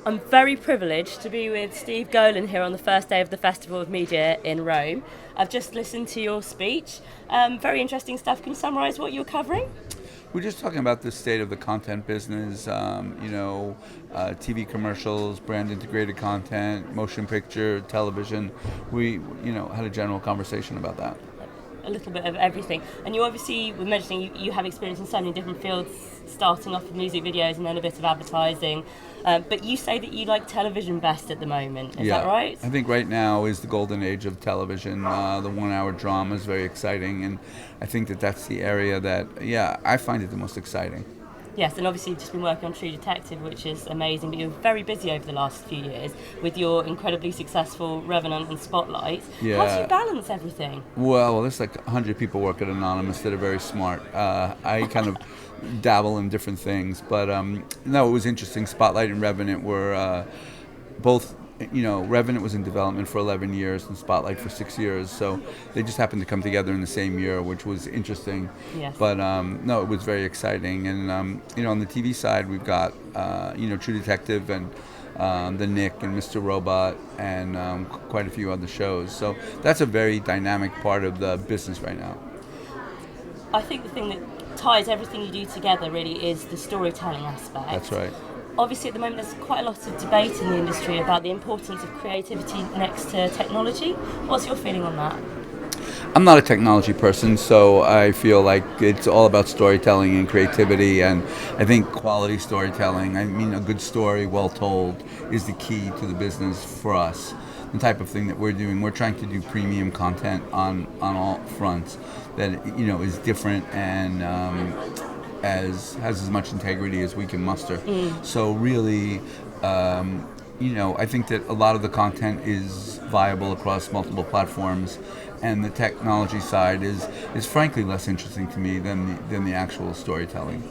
I'm very privileged to be with Steve Golin here on the first day of the Festival of Media in Rome. I've just listened to your speech. Very interesting stuff. Can you summarise what you were covering? We're just talking about the state of the content business, TV commercials, brand integrated content, motion picture, television. We, had a general conversation about that. A little bit of everything. And you obviously were mentioning you have experience in so many different fields, starting off with music videos and then a bit of advertising. But you say that you like television best at the moment. Is that right? I think right now is the golden age of television. The 1 hour drama is very exciting, and I think that's the area that, I find it the most exciting. Yes, and obviously you've just been working on True Detective, which is amazing, but you're very busy over the last few years with your incredibly successful Revenant and Spotlight. Yeah. How do you balance everything? Well, there's like 100 people work at Anonymous that are very smart. I kind of dabble in different things, but no, it was interesting. Spotlight and Revenant were both, Revenant was in development for 11 years and Spotlight for 6 years, so they just happened to come together in the same year, which was interesting. Yes. But no, it was very exciting. And on the TV side, we've got True Detective and The Nick and Mr. Robot and quite a few other shows. So that's a very dynamic part of the business right now. I think the thing that ties everything you do together really is the storytelling aspect. That's right. Obviously, at the moment, there's quite a lot of debate in the industry about the importance of creativity next to technology. What's your feeling on that? I'm not a technology person, so I feel like it's all about storytelling and creativity, and I think quality storytelling, a good story well told is the key to the business for us. The type of thing that we're doing, we're trying to do premium content on all fronts that, is different and has as much integrity as we can muster. So really, I think that a lot of the content is viable across multiple platforms, and the technology side is frankly less interesting to me than the actual storytelling.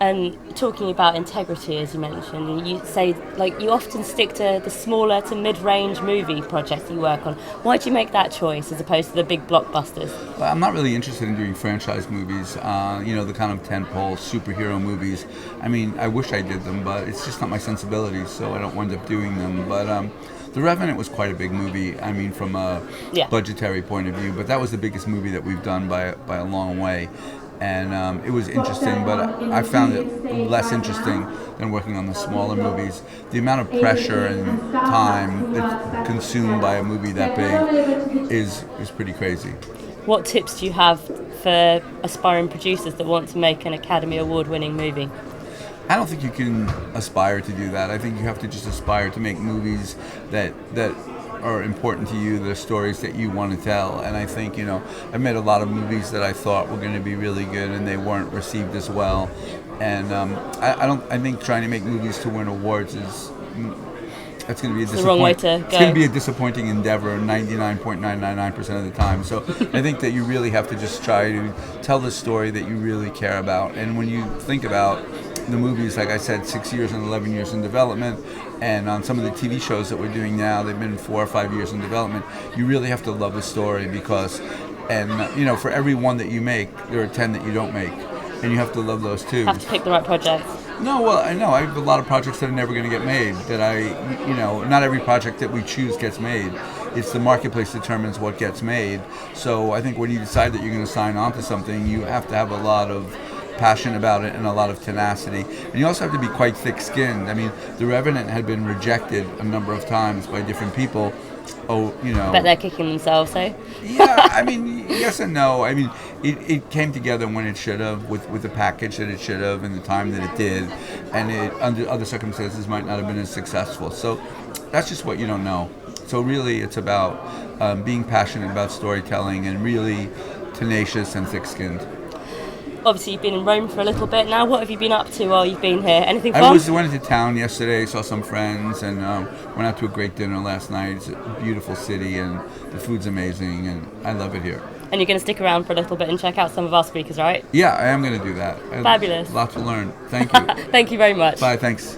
And talking about integrity, as you mentioned, you say you often stick to the smaller to mid-range movie projects you work on. Why do you make that choice as opposed to the big blockbusters? Well, I'm not really interested in doing franchise movies, the kind of tentpole superhero movies. I wish I did them, but it's just not my sensibility, so I don't wind up doing them. But The Revenant was quite a big movie, from a budgetary point of view, but that was the biggest movie that we've done by a long way. And it was interesting, but I found it less interesting than working on the smaller movies. The amount of pressure and time that's consumed by a movie that big is pretty crazy. What tips do you have for aspiring producers that want to make an Academy Award-winning movie? I don't think you can aspire to do that. I think you have to just aspire to make movies that are important to you, the stories that you want to tell. And I think, I've made a lot of movies that I thought were going to be really good and they weren't received as well. And I think trying to make movies to win awards that's going to be the wrong way to go. It's going to be a disappointing endeavor 99.999% of the time. So I think that you really have to just try to tell the story that you really care about. And when you think about the movies, like I said, 6 years and 11 years in development, and on some of the TV shows that we're doing now, they've been 4 or 5 years in development. You really have to love the story because, for every one that you make, there are 10 that you don't make, and you have to love those too. Have to pick the right projects. No, well, I know I have a lot of projects that are never going to get made. Not every project that we choose gets made. It's the marketplace determines what gets made. So I think when you decide that you're going to sign on to something, you have to have a lot of passion about it and a lot of tenacity, and you also have to be quite thick-skinned. The Revenant had been rejected a number of times by different people. Bet they're kicking themselves, eh? Yeah, yes and no. It came together when it should have, with the package that it should have and the time that it did, and it under other circumstances might not have been as successful. So that's just what you don't know. So really, it's about being passionate about storytelling and really tenacious and thick-skinned. Obviously, you've been in Rome for a little bit now. What have you been up to while you've been here? Anything fun? I went into town yesterday, saw some friends, and went out to a great dinner last night. It's a beautiful city, and the food's amazing, and I love it here. And you're going to stick around for a little bit and check out some of our speakers, right? Yeah, I am going to do that. Fabulous. A lot to learn. Thank you. Thank you very much. Bye, thanks.